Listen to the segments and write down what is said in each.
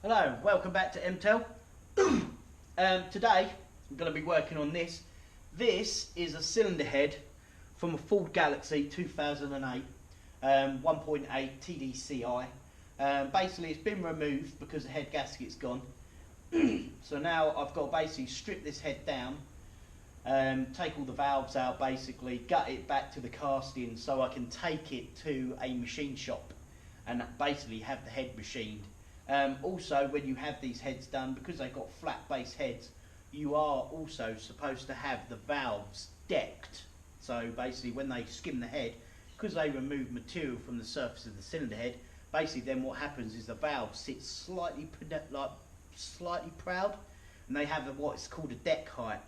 Hello, welcome back to M-tel. Today I'm going to be working on this. This is a cylinder head from a Ford Galaxy 2008 1.8 tdci. Basically it's been removed because the head gasket's gone. So now I've got to basically strip this head down, take all the valves out, basically gut it back to the casting so I can take it to a machine shop and basically have the head machined. Also, when you have these heads done, because they've got flat base heads, you are also supposed to have the valves decked. So basically when they skim the head, because they remove material from the surface of the cylinder head, basically then what happens is the valve sits slightly proud, and they have what's called a deck height.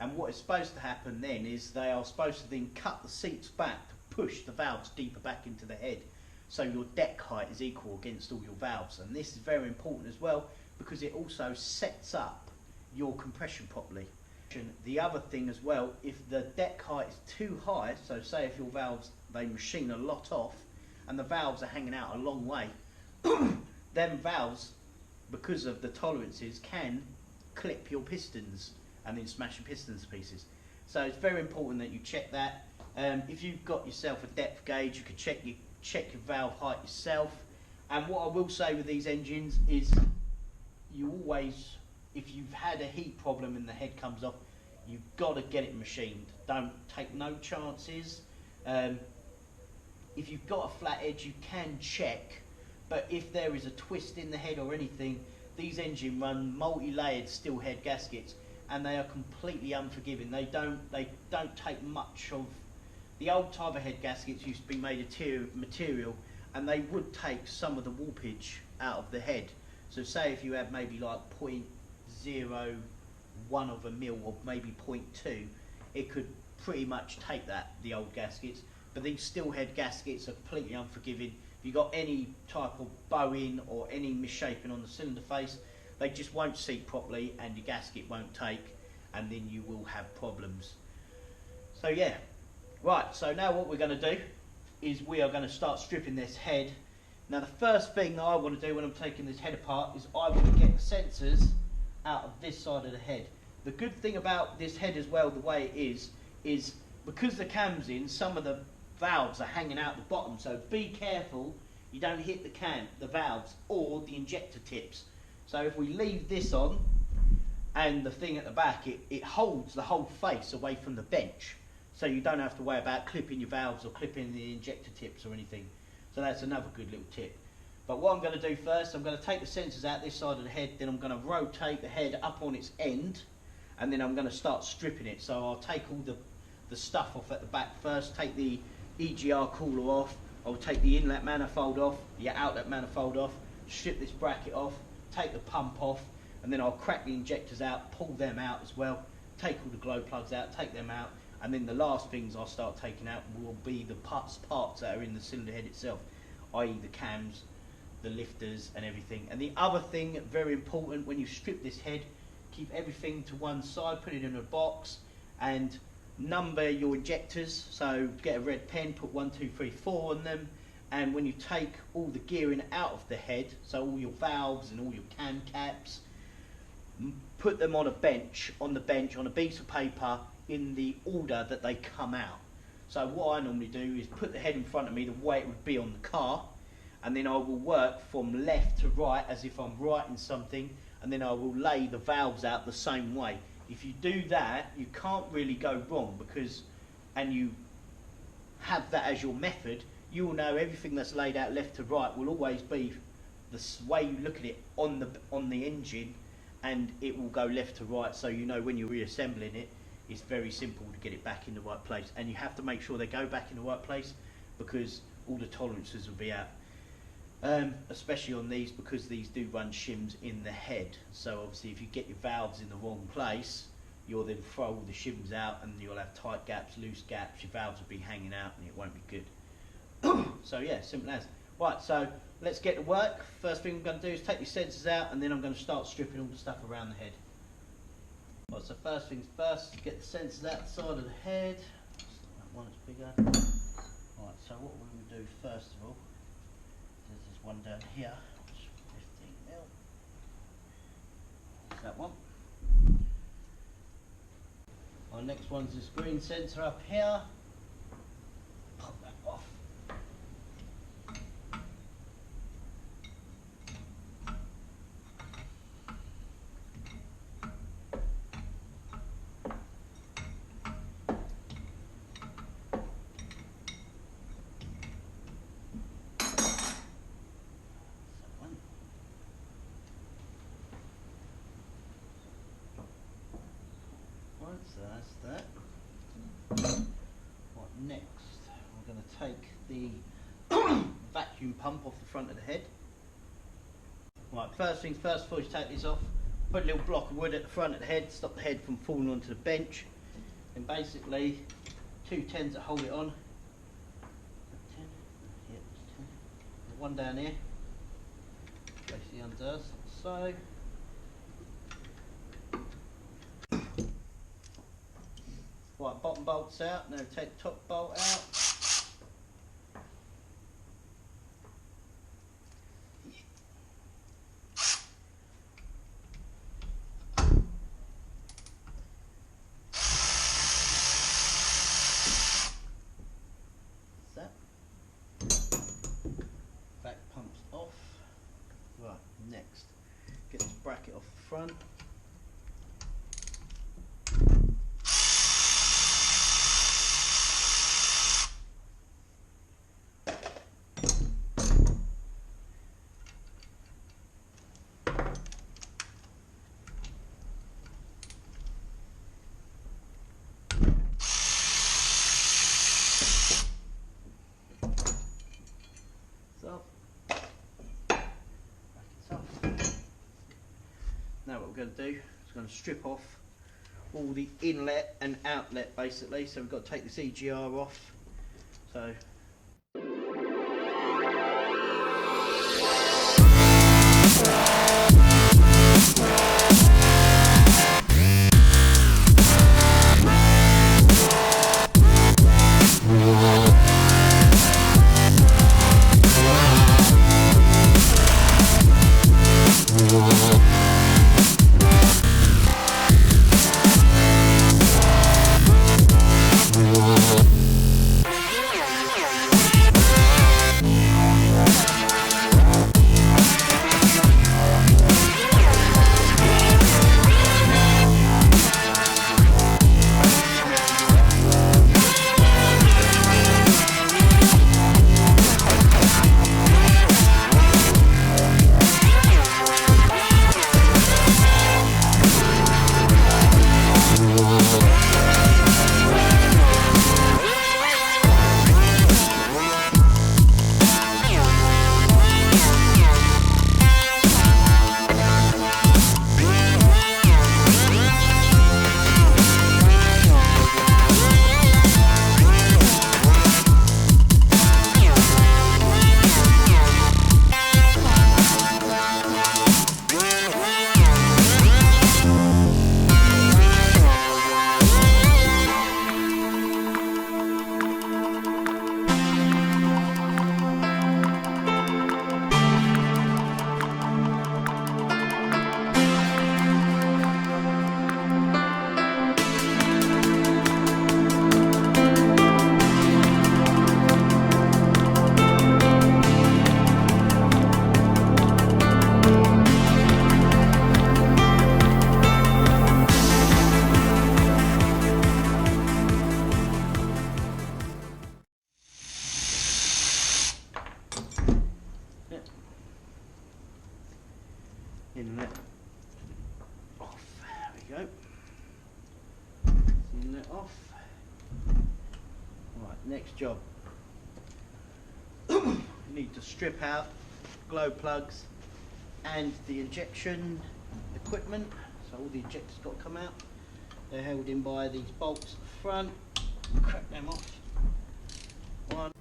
And what is supposed to happen then is they are supposed to then cut the seats back to push the valves deeper back into the head, so your deck height is equal against all your valves. And this is very important as well because it also sets up your compression properly. The other thing as well, if the deck height is too high, so say if your valves, they machine a lot off and the valves are hanging out a long way, them valves, because of the tolerances, can clip your pistons and then smash your pistons to pieces. So it's very important that you check that. If you've got yourself a depth gauge, you can check your valve height yourself. And what I will say with these engines is you always, if you've had a heat problem and the head comes off, you've got to get it machined. Don't take no chances. If you've got a flat edge, you can check, but if there is a twist in the head or anything, these engines run multi-layered steel head gaskets and they are completely unforgiving. They don't take much of. The old type of head gaskets used to be made of material, and they would take some of the warpage out of the head. So say if you had maybe like 0.01 of a mil or maybe 0.2, it could pretty much take that, the old gaskets. But these steel head gaskets are completely unforgiving. If you've got any type of bowing or any misshapen on the cylinder face, they just won't seat properly and your gasket won't take, and then you will have problems. So yeah. Right, so now what we're going to do is we are going to start stripping this head. Now the first thing that I want to do when I'm taking this head apart is I want to get the sensors out of this side of the head. The good thing about this head as well, the way it is because the cam's in, some of the valves are hanging out the bottom, so be careful you don't hit the valves or the injector tips. So if we leave this on and the thing at the back, it holds the whole face away from the bench. So you don't have to worry about clipping your valves or clipping the injector tips or anything. So that's another good little tip. But what I'm going to do first, I'm going to take the sensors out this side of the head, then I'm going to rotate the head up on its end, and then I'm going to start stripping it. So I'll take all the stuff off at the back first, take the EGR cooler off, I'll take the inlet manifold off, the outlet manifold off, strip this bracket off, take the pump off, and then I'll crack the injectors out, pull them out as well, take all the glow plugs out, take them out. And then the last things I'll start taking out will be the parts that are in the cylinder head itself, i.e. the cams, the lifters and everything. And the other thing, very important, when you strip this head, keep everything to one side, put it in a box and number your injectors. So get a red pen, put 1, 2, 3, 4 on them. And when you take all the gearing out of the head, so all your valves and all your cam caps, put them on a bench, on a piece of paper, in the order that they come out. So what I normally do is put the head in front of me the way it would be on the car, and then I will work from left to right as if I'm writing something, and then I will lay the valves out the same way. If you do that, you can't really go wrong, because, and you have that as your method, you will know everything that's laid out left to right will always be the way you look at it on the engine, and it will go left to right, so you know when you're reassembling it, it's very simple to get it back in the right place. And you have to make sure they go back in the right place because all the tolerances will be out. Especially on these, because these do run shims in the head. So obviously if you get your valves in the wrong place, you'll then throw all the shims out and you'll have tight gaps, loose gaps, your valves will be hanging out and it won't be good. So yeah, simple as. Right, so let's get to work. First thing I'm going to do is take these sensors out, and then I'm going to start stripping all the stuff around the head. Right, so first things first, get the sensors out the side of the head. That one is bigger. Right, so what we're going to do first of all, there's this one down here, 15 mil. Right, next one's this green sensor up here. Pop that off. So that's that. Right, next we're going to take the vacuum pump off the front of the head. Right, first things first, before you take this off, put a little block of wood at the front of the head, stop the head from falling onto the bench, and basically 2 10s that hold it on. 10, yep, 10. One down here, basically undoes, so. Right, bottom bolt's out, now take the top bolt out. That. Back pump's off. Right, next, get this bracket off the front. Now what we're going to do is we're going to strip off all the inlet and outlet basically, so we've got to take this EGR off. So inlet off, there we go, inlet off. Right, next job, you need to strip out glow plugs and the injection equipment, so all the injectors got to come out. They're held in by these bolts at the front, crack them off. One.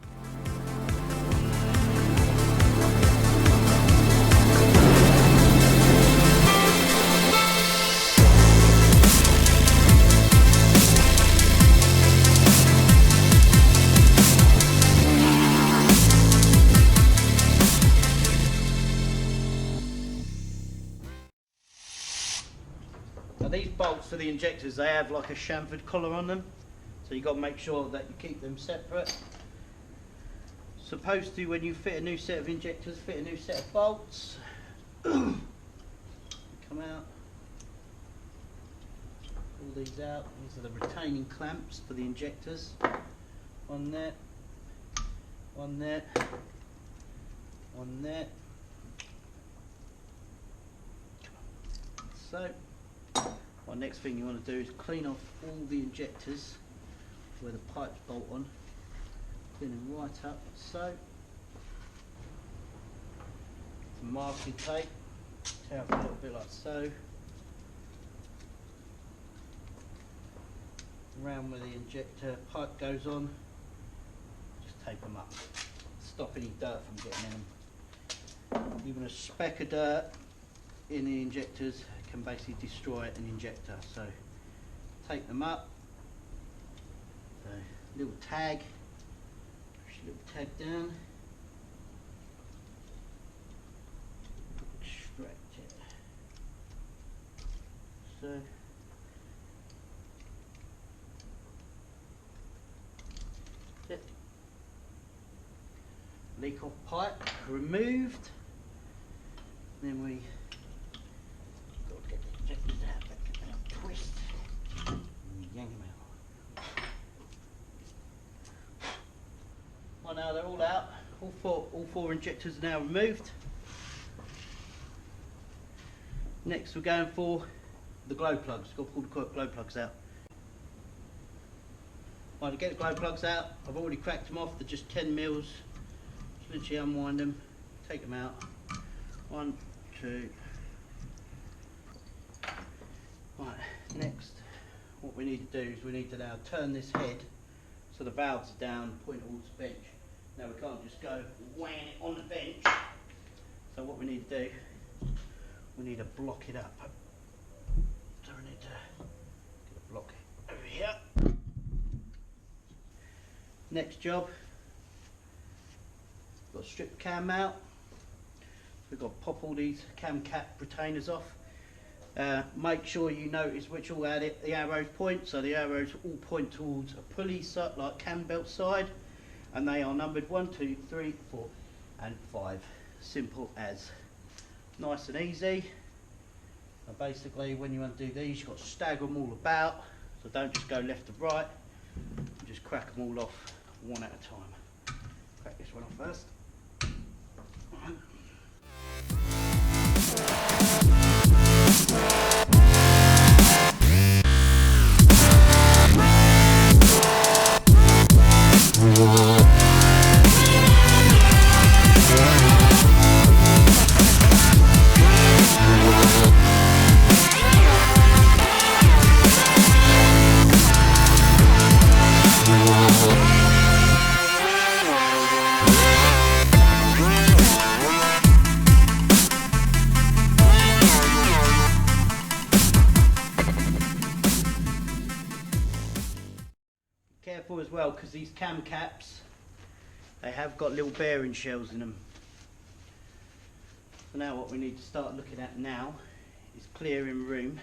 Now these bolts for the injectors, they have like a chamfered collar on them, so you've got to make sure that you keep them separate. Supposed to, when you fit a new set of injectors, fit a new set of bolts. Come out, pull these out. These are the retaining clamps for the injectors. One there, one there, one there. So, well, next thing you want to do is clean off all the injectors where the pipes bolt on. Clean them right up, so. Some masking tape, tear up a little bit like so. Around where the injector pipe goes on, just tape them up. Stop any dirt from getting in them. Even a speck of dirt in the injectors can basically destroy an injector, so take them up. So, little tag, push a little tag down, extract it. So that's it. Leak off pipe removed. Then we get the injectors out, twist, and yank them out. Well, now they're all out. All four injectors are now removed. Next, we're going for the glow plugs. Got to pull the glow plugs out. Right, to get the glow plugs out, I've already cracked them off. They're just 10 mils. Just literally unwind them, take them out. 1, 2. Right, next what we need to do is we need to now turn this head so the valves are down, point towards the bench. Now we can't just go whang it on the bench. So what we need to do, we need to block it up. So we need to get a block over here. Next job, got to strip the cam out. We've got to pop all these cam cap retainers off. Make sure you notice which all the arrows point. So the arrows all point towards a pulley, like cam belt side, and they are numbered 1, 2, 3, 4, and 5. Simple as. Nice and easy. And basically, when you want to do these, you've got to stagger them all about. So don't just go left to right. Just crack them all off one at a time. Crack this one off first. Careful as well, because these cam caps, they have got little bearing shells in them. So now what we need to start looking at now is clearing room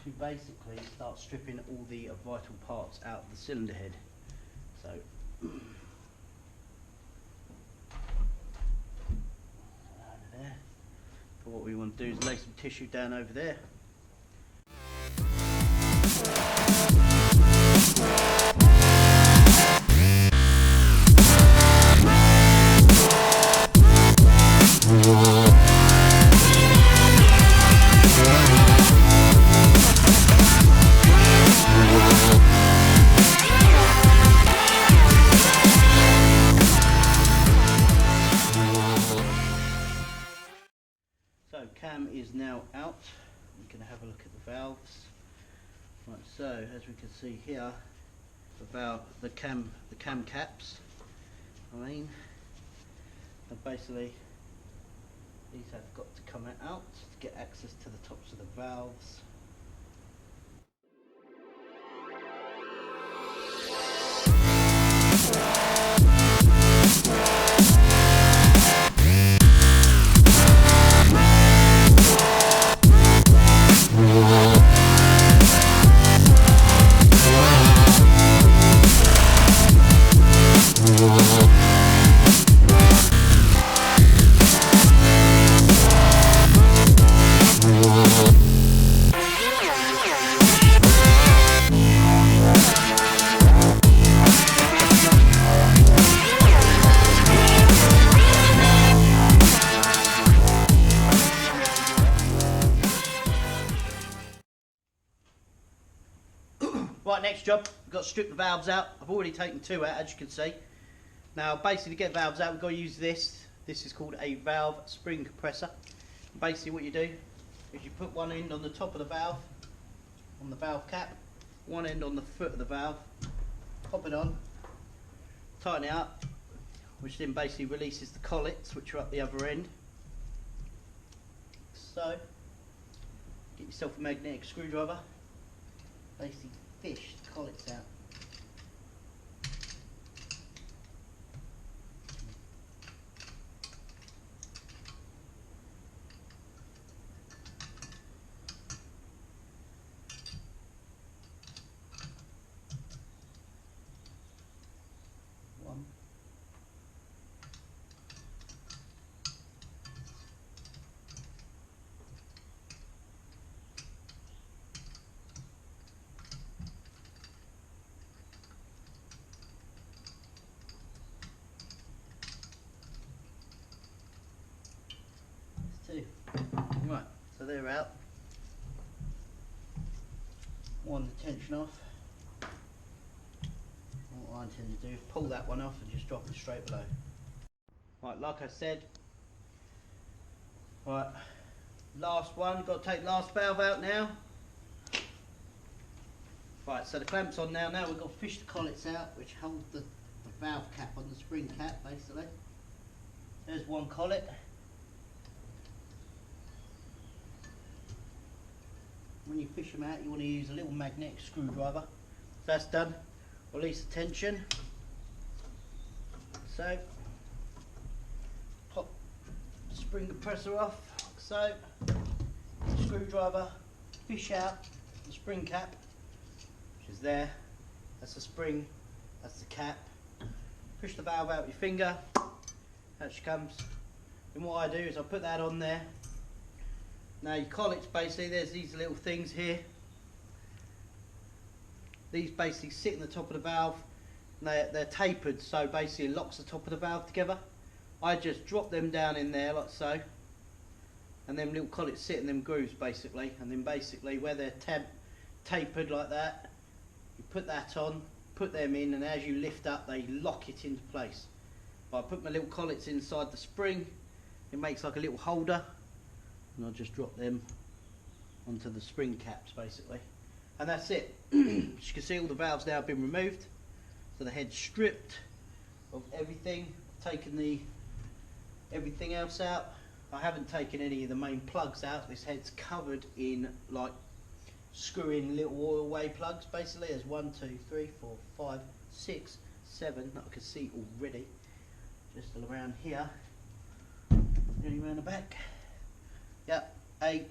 to basically start stripping all the vital parts out of the cylinder head. So over there. But what we want to do is lay some tissue down over there. So cam is now out. We can have a look at the valves. Right, so as we can see here, the cam caps. And basically these have got to come out to get access to the tops of the valves. job. We've got to strip the valves out. I've already taken 2 out, as you can see. Now basically to get valves out, we've got to use this. This is called a valve spring compressor. Basically what you do is you put one end on the top of the valve, on the valve cap, one end on the foot of the valve, pop it on, tighten it up, which then basically releases the collets which are up the other end. So, get yourself a magnetic screwdriver, basically fish the collets out. Right, so they're out. One the tension off. What I intend to do is pull that one off and just drop it straight below. Right, like I said, right, last one, got to take the last valve out now. Right, so the clamp's on now. Now we've got to fish the collets out, which hold the valve cap on the spring cap, basically. There's one collet. When you fish them out, you want to use a little magnetic screwdriver. That's done. Release the tension. So, pop the spring compressor off. So, screwdriver, fish out the spring cap, which is there. That's the spring, that's the cap. Push the valve out with your finger. Out she comes. And what I do is I put that on there. Now your collets, basically, there's these little things here. These basically sit in the top of the valve. And they're tapered, so basically it locks the top of the valve together. I just drop them down in there like so. And them little collets sit in them grooves basically. And then basically where they're tapered like that, you put that on, put them in, and as you lift up they lock it into place. But I put my little collets inside the spring. It makes like a little holder. And I'll just drop them onto the spring caps basically, and that's it. As you can see, all the valves now have been removed, so the head's stripped of everything. I've taken everything else out. I haven't taken any of the main plugs out. This head's covered in like screw-in little oil way plugs basically. There's 1, 2, 3, 4, 5, 6, 7 that I can see already, just around here, nearly around the back. Yep, 8.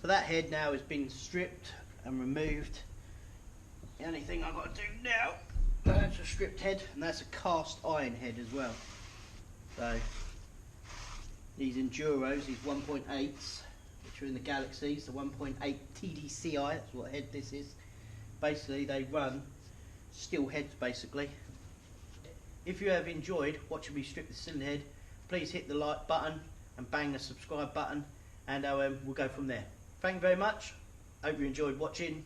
So that head now has been stripped and removed. The only thing I've got to do now, that's a stripped head, and that's a cast iron head as well. So these Enduros, these 1.8s, which are in the Galaxies, the 1.8 tdci, that's what head this is. Basically they run steel heads basically. If you have enjoyed watching me strip the cylinder head, please hit the like button and bang the subscribe button, and we'll go from there. Thank you very much. Hope you enjoyed watching.